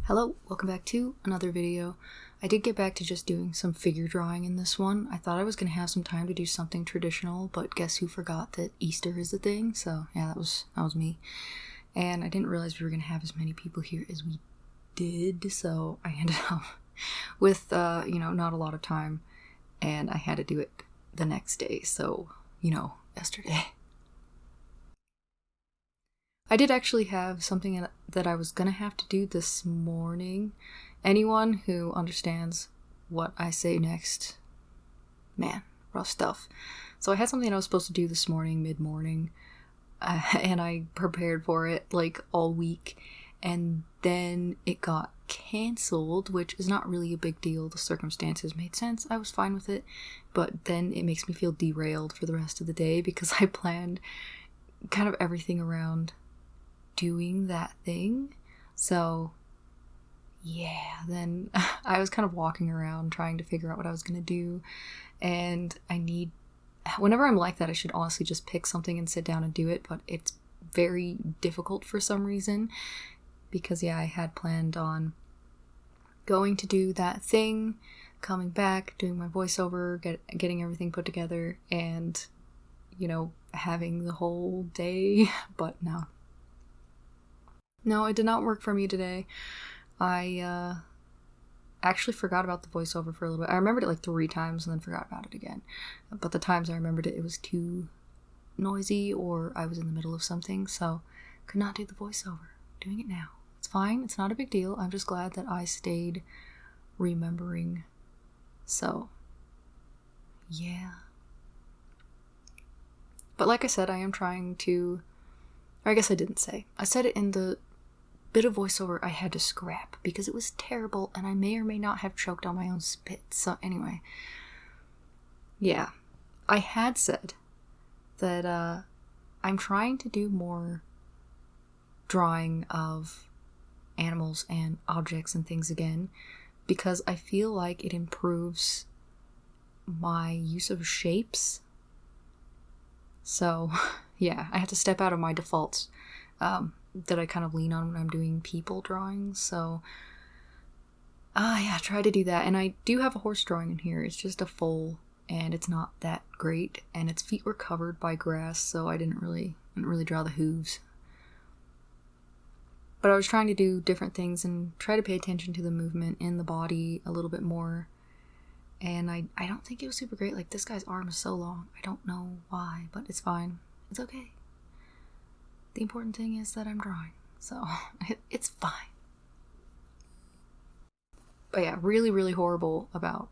Hello, welcome back to another video. I did get back to just doing some figure drawing in this one. I thought I was going to have some time to do something traditional, but guess who forgot that Easter is a thing? So yeah, that was me. And I didn't realize we were going to have as many people here as we did, so I ended up with, not a lot of time, and I had to do it the next day, so, yesterday. I did actually have something that I was gonna have to do this morning. Anyone who understands what I say next, man, rough stuff. So I had something I was supposed to do this morning, mid-morning, and I prepared for it like all week, and then it got canceled, which is not really a big deal. The circumstances made sense. I was fine with it, but then it makes me feel derailed for the rest of the day because I planned kind of everything around doing that thing. So yeah, then I was kind of walking around trying to figure out what I was gonna do, and whenever I'm like that, I should honestly just pick something and sit down and do it, but it's very difficult for some reason because I had planned on going to do that thing, coming back, doing my voiceover, getting everything put together, and having the whole day, but No, it did not work for me today. I actually forgot about the voiceover for a little bit. I remembered it like 3 times and then forgot about it again. But the times I remembered it was too noisy or I was in the middle of something, so could not do the voiceover. Doing it now. It's fine. It's not a big deal. I'm just glad that I stayed remembering. So, yeah. But like I said, I am trying to... Or I guess I didn't say. I said it in the bit of voiceover I had to scrap because it was terrible and I may or may not have choked on my own spit. So anyway, yeah, I had said that I'm trying to do more drawing of animals and objects and things again because I feel like it improves my use of shapes. So yeah, I had to step out of my defaults that I kind of lean on when I'm doing people drawings. So, try to do that. And I do have a horse drawing in here. It's just a foal, and it's not that great. And its feet were covered by grass, so I didn't really draw the hooves. But I was trying to do different things and try to pay attention to the movement in the body a little bit more. And I don't think it was super great. Like, this guy's arm is so long. I don't know why, but it's fine. It's okay. The important thing is that I'm drawing, so it's fine. But yeah, really, really horrible about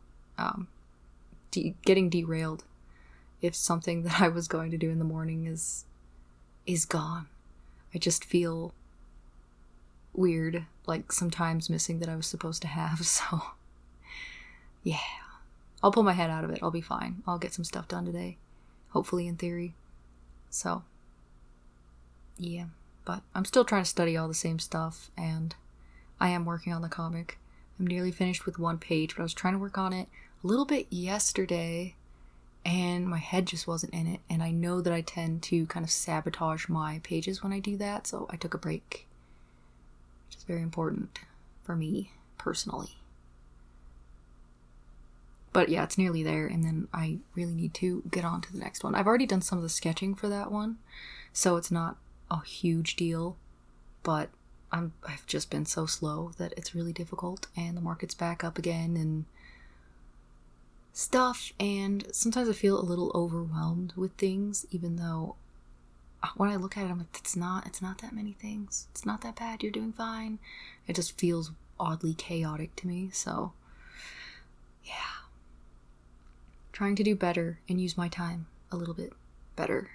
getting derailed if something that I was going to do in the morning is gone. I just feel weird, like sometimes missing that I was supposed to have, so yeah. I'll pull my head out of it. I'll be fine. I'll get some stuff done today, hopefully, in theory. So yeah, but I'm still trying to study all the same stuff, and I am working on the comic. I'm nearly finished with 1 page, but I was trying to work on it a little bit yesterday, and my head just wasn't in it, and I know that I tend to kind of sabotage my pages when I do that, so I took a break, which is very important for me, personally. But yeah, it's nearly there, and then I really need to get on to the next one. I've already done some of the sketching for that one, so it's not a huge deal, but I've just been so slow that it's really difficult, and the market's back up again and stuff, and sometimes I feel a little overwhelmed with things, even though when I look at it, I'm like, it's not that many things. It's not that bad. You're doing fine. It just feels oddly chaotic to me, so yeah. Trying to do better and use my time a little bit better.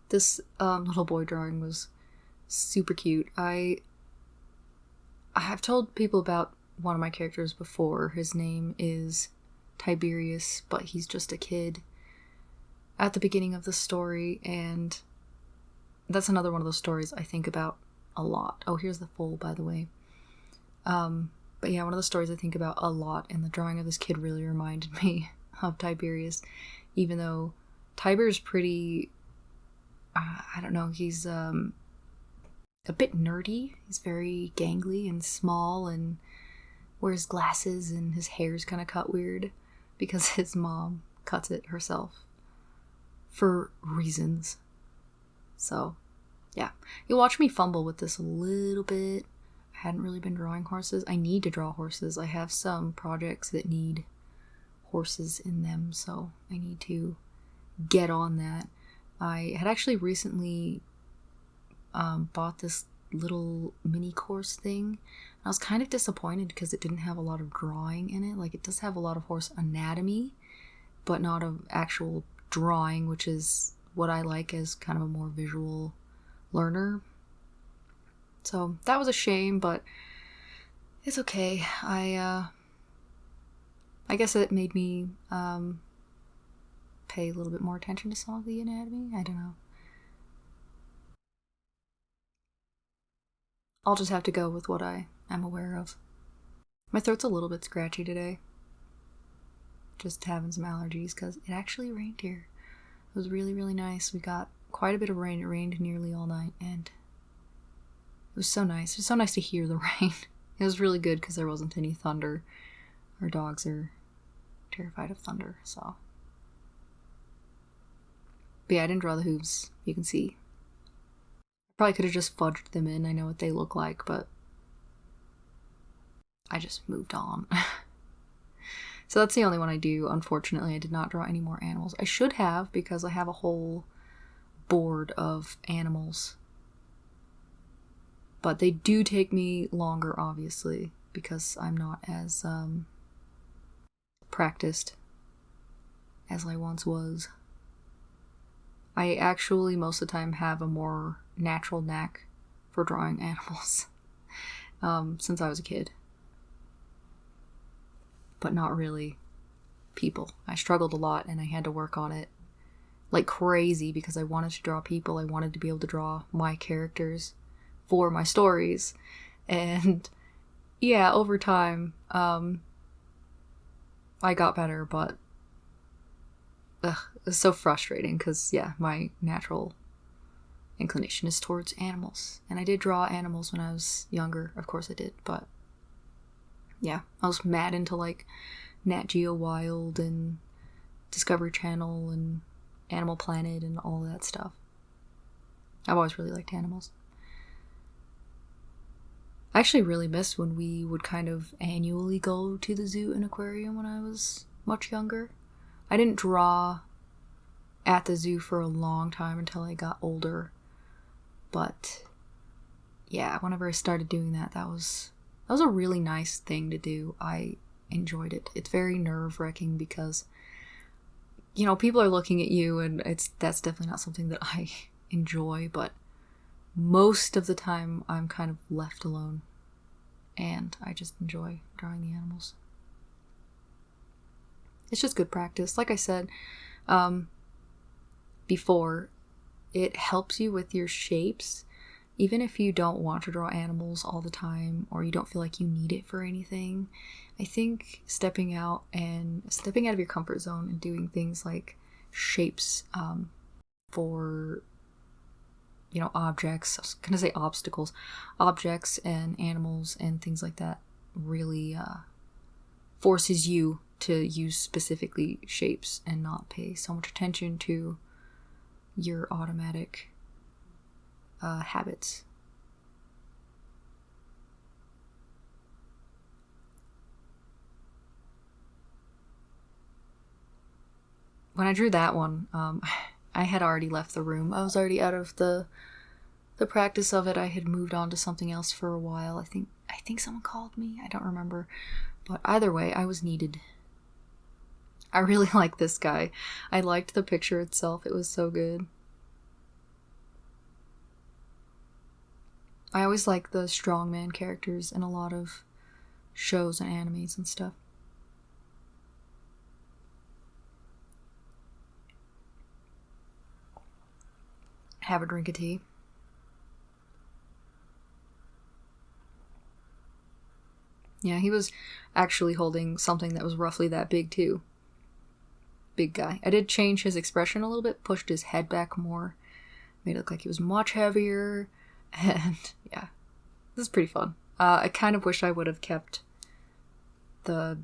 This little boy drawing was super cute. I have told people about one of my characters before. His name is Tiberius, but he's just a kid at the beginning of the story, and that's another one of those stories I think about a lot. Oh, here's the foal, by the way. But yeah, one of the stories I think about a lot, and the drawing of this kid really reminded me of Tiberius, even though Tiber's pretty, I don't know, he's a bit nerdy. He's very gangly and small and wears glasses, and his hair's kind of cut weird because his mom cuts it herself for reasons. So, yeah. You'll watch me fumble with this a little bit. I hadn't really been drawing horses. I need to draw horses. I have some projects that need horses in them, so I need to get on that. I had actually recently bought this little mini course thing. I was kind of disappointed because it didn't have a lot of drawing in it. Like, it does have a lot of horse anatomy, but not of actual drawing, which is what I like as kind of a more visual learner. So that was a shame, but it's okay. I guess it made me pay a little bit more attention to some of the anatomy. I don't know. I'll just have to go with what I am aware of. My throat's a little bit scratchy today. Just having some allergies because it actually rained here. It was really, really nice. We got quite a bit of rain. It rained nearly all night, and it was so nice. It was so nice to hear the rain. It was really good because there wasn't any thunder. Our dogs are terrified of thunder, so. But yeah, I didn't draw the hooves. You can see. Probably could have just fudged them in. I know what they look like, but I just moved on. So that's the only one I do. Unfortunately, I did not draw any more animals. I should have, because I have a whole board of animals. But they do take me longer, obviously, because I'm not as practiced as I once was. I actually, most of the time, have a more natural knack for drawing animals since I was a kid. But not really people. I struggled a lot, and I had to work on it like crazy because I wanted to draw people. I wanted to be able to draw my characters for my stories. And yeah, over time, I got better, but it's so frustrating because, yeah, my natural inclination is towards animals. And I did draw animals when I was younger. Of course I did, but yeah, I was mad into like Nat Geo Wild and Discovery Channel and Animal Planet and all that stuff. I've always really liked animals. I actually really missed when we would kind of annually go to the zoo and aquarium when I was much younger. I didn't draw at the zoo for a long time until I got older. But yeah, whenever I started doing that, that was a really nice thing to do. I enjoyed it. It's very nerve-wracking because, you know, people are looking at you, and that's definitely not something that I enjoy, but most of the time I'm kind of left alone, and I just enjoy drawing the animals. It's just good practice. Like I said before, it helps you with your shapes. Even if you don't want to draw animals all the time, or you don't feel like you need it for anything, I think stepping out of your comfort zone and doing things like shapes for, you know, objects, I was going to say obstacles, objects and animals and things like that really forces you to use specifically shapes and not pay so much attention to your automatic habits. When I drew that one, I had already left the room. I was already out of the practice of it. I had moved on to something else for a while. I think someone called me. I don't remember. But either way, I was needed. I really like this guy. I liked the picture itself. It was so good. I always like the strongman characters in a lot of shows and animes and stuff. Have a drink of tea. Yeah, he was actually holding something that was roughly that big too. big guy. I did change his expression a little bit, pushed his head back more, made it look like he was much heavier, and yeah, this is pretty fun. I kind of wish I would have kept the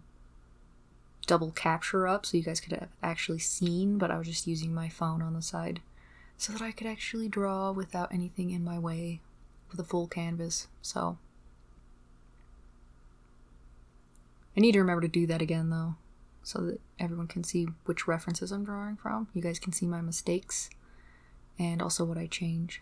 double capture up so you guys could have actually seen, but I was just using my phone on the side so that I could actually draw without anything in my way with a full canvas. So I need to remember to do that again though, so that everyone can see which references I'm drawing from. You guys can see my mistakes and also what I change.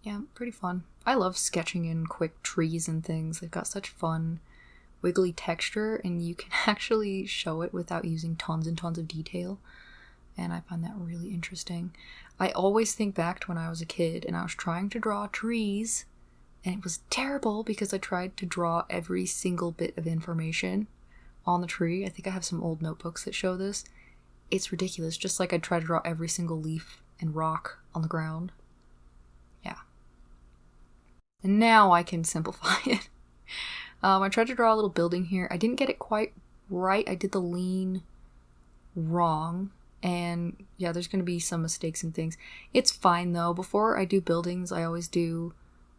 Yeah, pretty fun. I love sketching in quick trees and things. They've got such fun, wiggly texture, and you can actually show it without using tons and tons of detail. And I find that really interesting. I always think back to when I was a kid and I was trying to draw trees, and it was terrible because I tried to draw every single bit of information on the tree. I think I have some old notebooks that show this. It's ridiculous. Just like I try to draw every single leaf and rock on the ground. Yeah. And now I can simplify it. I tried to draw a little building here. I didn't get it quite right. I did the lean wrong. And yeah, there's going to be some mistakes and things. It's fine though. Before I do buildings, I always do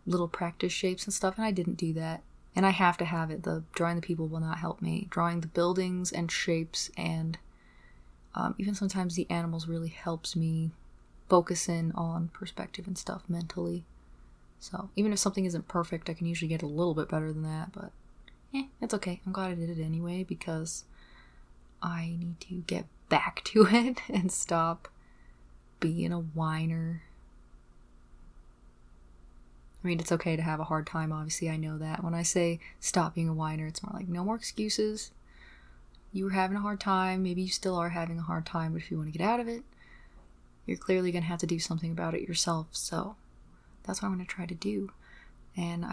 little practice shapes and stuff. And I didn't do that. And I have to have it. The drawing the people will not help me. Drawing the buildings and shapes and even sometimes the animals really helps me focus in on perspective and stuff mentally. So even if something isn't perfect, I can usually get a little bit better than that, but it's okay. I'm glad I did it anyway because I need to get back to it and stop being a whiner. I mean, it's okay to have a hard time, obviously, I know that. When I say stop being a whiner, it's more like no more excuses. You were having a hard time, maybe you still are having a hard time, but if you want to get out of it, you're clearly going to have to do something about it yourself, so that's what I'm going to try to do. And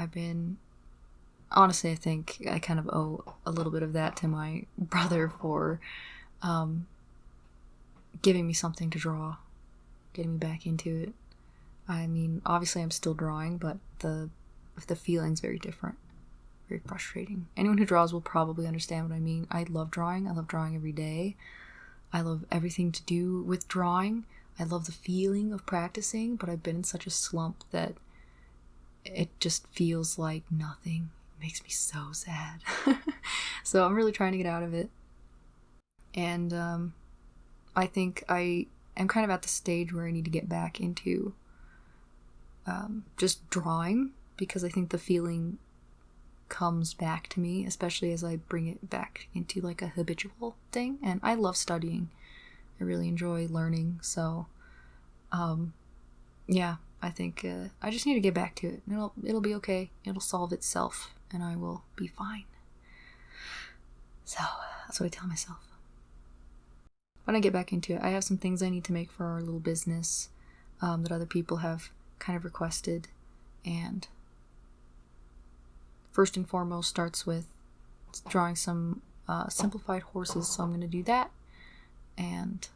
honestly, I think I kind of owe a little bit of that to my brother for giving me something to draw, getting me back into it. I mean, obviously I'm still drawing, but the feeling's very different, very frustrating. Anyone who draws will probably understand what I mean. I love drawing. I love drawing every day. I love everything to do with drawing. I love the feeling of practicing, but I've been in such a slump that it just feels like nothing. It makes me so sad. So I'm really trying to get out of it. And I think I am kind of at the stage where I need to get back into just drawing, because I think the feeling comes back to me, especially as I bring it back into like a habitual thing. And I love studying. I really enjoy learning, so yeah, I think I just need to get back to it. It'll be okay. It'll solve itself, and I will be fine. So that's what I tell myself. When I get back into it, I have some things I need to make for our little business that other people have kind of requested, and first and foremost starts with drawing some simplified horses, so I'm going to do that. And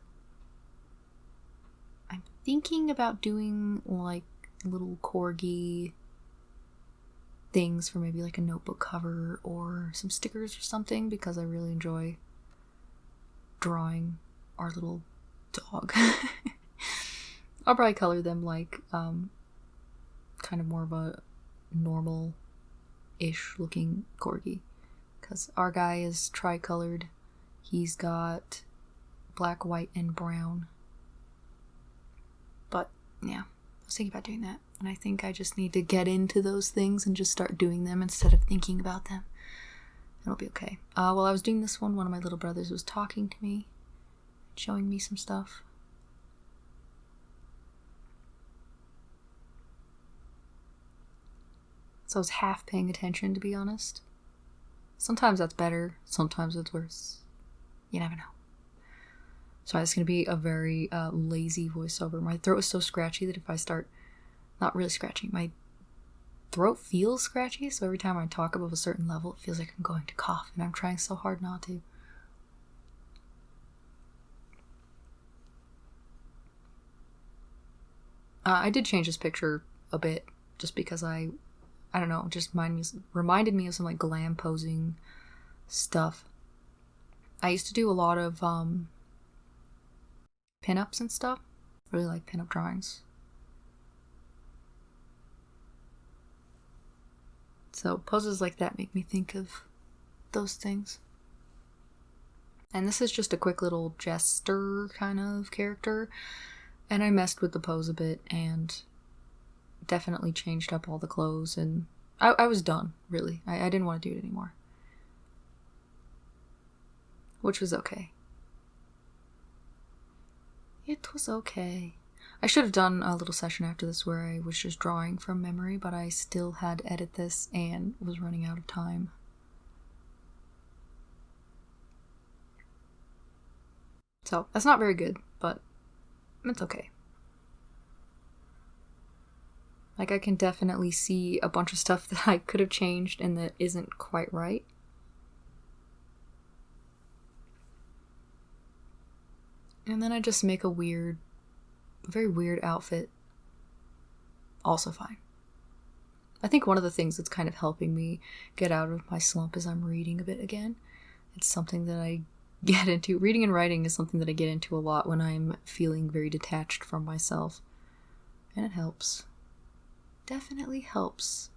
I'm thinking about doing like little corgi things for maybe like a notebook cover or some stickers or something, because I really enjoy drawing our little dog. I'll probably color them like kind of more of a normal-ish looking corgi, because our guy is tricolored. He's got black, white, and brown. But yeah, I was thinking about doing that, and I think I just need to get into those things and just start doing them instead of thinking about them. It'll be okay. While I was doing this one of my little brothers was talking to me, showing me some stuff. So I was half paying attention, to be honest. Sometimes that's better, sometimes it's worse. You never know. So it's going to be a very lazy voiceover. My throat is so scratchy that if I start, not really scratching, my throat feels scratchy, so every time I talk above a certain level, it feels like I'm going to cough, and I'm trying so hard not to. I did change this picture a bit just because I don't know, just reminded me of some like glam posing stuff. I used to do a lot of pinups and stuff. Really like pinup drawings. So poses like that make me think of those things. And this is just a quick little jester kind of character. And I messed with the pose a bit and definitely changed up all the clothes. And I was done, really. I didn't want to do it anymore. Which was okay. It was okay. I should have done a little session after this where I was just drawing from memory, but I still had to edit this and was running out of time. So, that's not very good, but it's okay. Like, I can definitely see a bunch of stuff that I could have changed and that isn't quite right. And then I just make a very weird outfit. Also fine. I think one of the things that's kind of helping me get out of my slump is I'm reading a bit again. It's something that I get into. Reading and writing is something that I get into a lot when I'm feeling very detached from myself. And it helps. Definitely helps.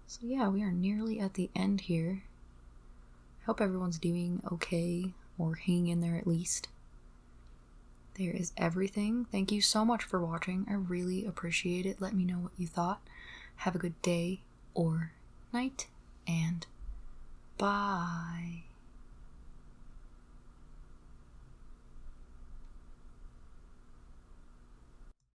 So yeah, we are nearly at the end here. I hope everyone's doing okay, or hanging in there at least. There is everything. Thank you so much for watching. I really appreciate it. Let me know what you thought. Have a good day or night, and bye.